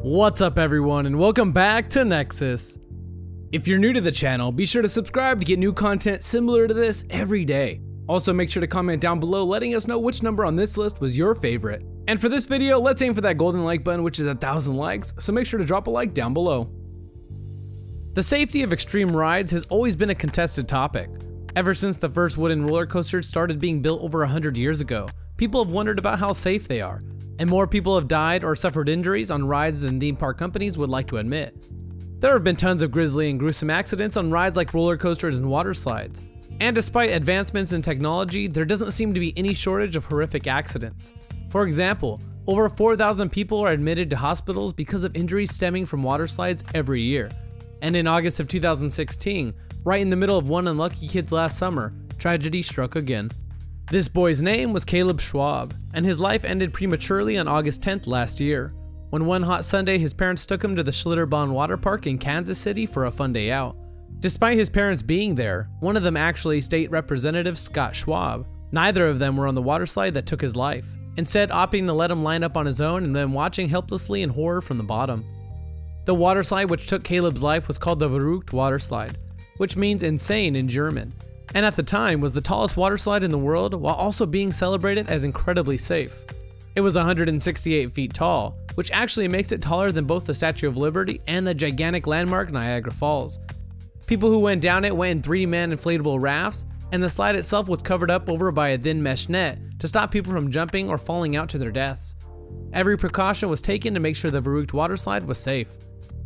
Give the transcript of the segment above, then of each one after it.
What's up everyone, and welcome back to Nexus. If you're new to the channel, be sure to subscribe to get new content similar to this every day. Also make sure to comment down below letting us know which number on this list was your favorite. And for this video, let's aim for that golden like button, which is 1,000 likes, so make sure to drop a like down below. The safety of extreme rides has always been a contested topic. Ever since the first wooden roller coasters started being built over 100 years ago, people have wondered about how safe they are. And more people have died or suffered injuries on rides than theme park companies would like to admit. There have been tons of grisly and gruesome accidents on rides like roller coasters and water slides. And despite advancements in technology, there doesn't seem to be any shortage of horrific accidents. For example, over 4,000 people are admitted to hospitals because of injuries stemming from water slides every year. And in August of 2016, right in the middle of one unlucky kid's last summer, tragedy struck again. This boy's name was Caleb Schwab, and his life ended prematurely on August 10th last year, when one hot Sunday his parents took him to the Schlitterbahn water park in Kansas City for a fun day out. Despite his parents being there, one of them actually State Representative Scott Schwab, neither of them were on the water slide that took his life, instead opting to let him line up on his own and then watching helplessly in horror from the bottom. The water slide which took Caleb's life was called the Verrückt Waterslide, which means insane in German, and at the time was the tallest water slide in the world while also being celebrated as incredibly safe. It was 168 feet tall, which actually makes it taller than both the Statue of Liberty and the gigantic landmark Niagara Falls. People who went down it went in 3-man inflatable rafts, and the slide itself was covered up over by a thin mesh net to stop people from jumping or falling out to their deaths. Every precaution was taken to make sure the Verrückt Waterslide was safe.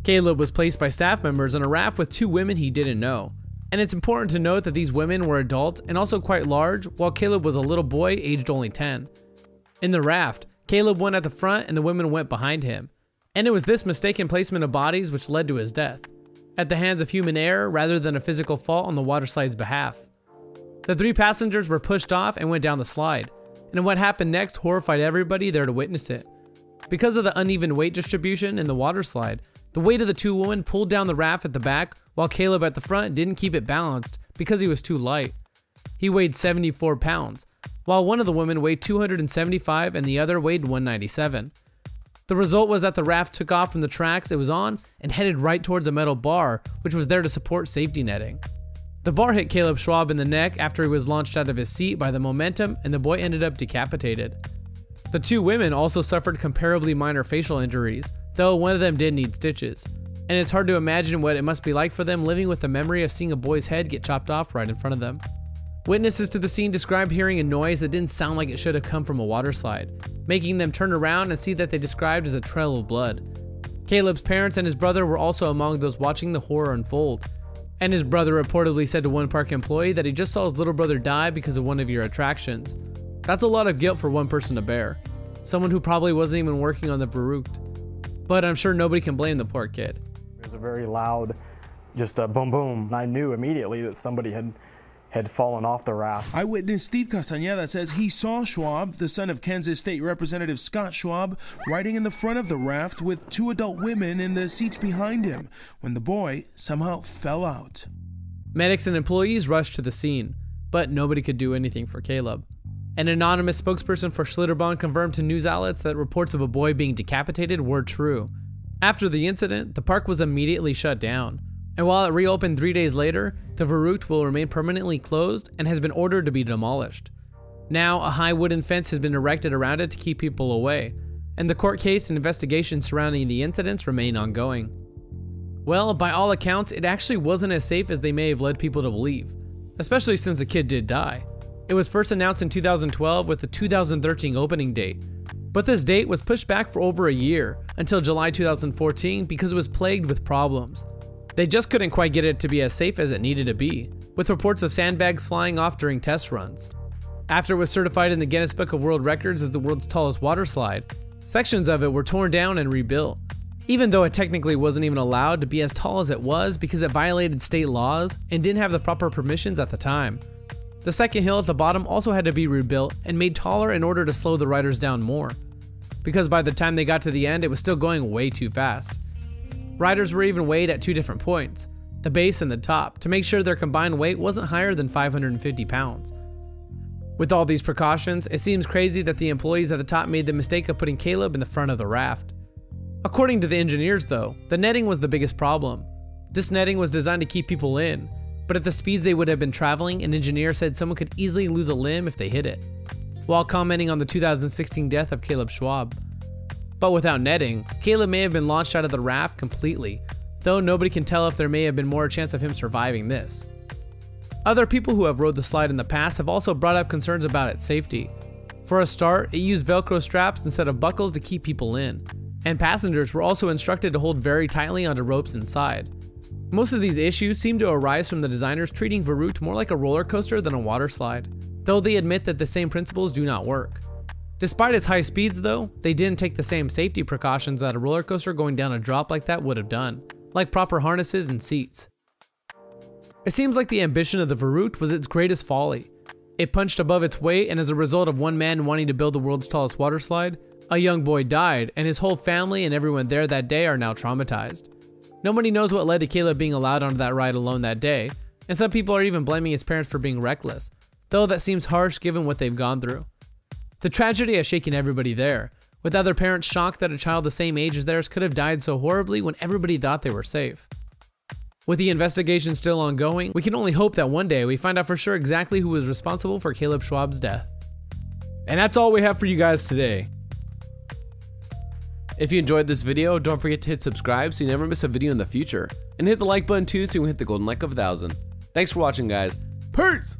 Caleb was placed by staff members on a raft with 2 women he didn't know. And it's important to note that these women were adults and also quite large, while Caleb was a little boy aged only 10. In the raft, Caleb went at the front and the women went behind him. And it was this mistaken placement of bodies which led to his death, at the hands of human error rather than a physical fault on the water slide's behalf. The 3 passengers were pushed off and went down the slide, and what happened next horrified everybody there to witness it. Because of the uneven weight distribution in the water slide, the weight of the 2 women pulled down the raft at the back, while Caleb at the front didn't keep it balanced because he was too light. He weighed 74 pounds, while one of the women weighed 275 and the other weighed 197. The result was that the raft took off from the tracks it was on and headed right towards a metal bar, which was there to support safety netting. The bar hit Caleb Schwab in the neck after he was launched out of his seat by the momentum, and the boy ended up decapitated. The 2 women also suffered comparably minor facial injuries, though one of them did need stitches, and it's hard to imagine what it must be like for them living with the memory of seeing a boy's head get chopped off right in front of them. Witnesses to the scene described hearing a noise that didn't sound like it should have come from a water slide, making them turn around and see that they described as a trail of blood. Caleb's parents and his brother were also among those watching the horror unfold, and his brother reportedly said to one park employee that he just saw his little brother die because of one of your attractions. That's a lot of guilt for one person to bear, someone who probably wasn't even working on the Verrückt. But I'm sure nobody can blame the poor kid. It was a very loud, just a boom boom. And I knew immediately that somebody had fallen off the raft. Eyewitness Steve Castañeda says he saw Schwab, the son of Kansas State Representative Scott Schwab, riding in the front of the raft with 2 adult women in the seats behind him when the boy somehow fell out. Medics and employees rushed to the scene, but nobody could do anything for Caleb. An anonymous spokesperson for Schlitterbahn confirmed to news outlets that reports of a boy being decapitated were true. After the incident, the park was immediately shut down, and while it reopened 3 days later, the Verrückt will remain permanently closed and has been ordered to be demolished. Now, a high wooden fence has been erected around it to keep people away, and the court case and investigations surrounding the incidents remain ongoing. Well, by all accounts, it actually wasn't as safe as they may have led people to believe, especially since the kid did die. It was first announced in 2012 with the 2013 opening date, but this date was pushed back for over a year, until July 2014 because it was plagued with problems. They just couldn't quite get it to be as safe as it needed to be, with reports of sandbags flying off during test runs. After it was certified in the Guinness Book of World Records as the world's tallest water slide, sections of it were torn down and rebuilt, even though it technically wasn't even allowed to be as tall as it was because it violated state laws and didn't have the proper permissions at the time. The second hill at the bottom also had to be rebuilt and made taller in order to slow the riders down more, because by the time they got to the end it was still going way too fast. Riders were even weighed at 2 different points, the base and the top, to make sure their combined weight wasn't higher than 550 pounds. With all these precautions, it seems crazy that the employees at the top made the mistake of putting Caleb in the front of the raft. According to the engineers though, the netting was the biggest problem. This netting was designed to keep people in, but at the speeds they would have been traveling, an engineer said someone could easily lose a limb if they hit it, while commenting on the 2016 death of Caleb Schwab. But without netting, Caleb may have been launched out of the raft completely, though nobody can tell if there may have been more chance of him surviving this. Other people who have rode the slide in the past have also brought up concerns about its safety. For a start, it used Velcro straps instead of buckles to keep people in, and passengers were also instructed to hold very tightly onto ropes inside. Most of these issues seem to arise from the designers treating Varut more like a roller coaster than a water slide, though they admit that the same principles do not work. Despite its high speeds though, they didn't take the same safety precautions that a roller coaster going down a drop like that would have done, like proper harnesses and seats. It seems like the ambition of the Varut was its greatest folly. It punched above its weight, and as a result of one man wanting to build the world's tallest water slide, a young boy died, and his whole family and everyone there that day are now traumatized. Nobody knows what led to Caleb being allowed onto that ride alone that day, and some people are even blaming his parents for being reckless, though that seems harsh given what they've gone through. The tragedy has shaken everybody there, with other parents shocked that a child the same age as theirs could have died so horribly when everybody thought they were safe. With the investigation still ongoing, we can only hope that one day we find out for sure exactly who was responsible for Caleb Schwab's death. And that's all we have for you guys today. If you enjoyed this video, don't forget to hit subscribe so you never miss a video in the future. And hit the like button too so you can hit the golden like of 1,000. Thanks for watching guys. Peace!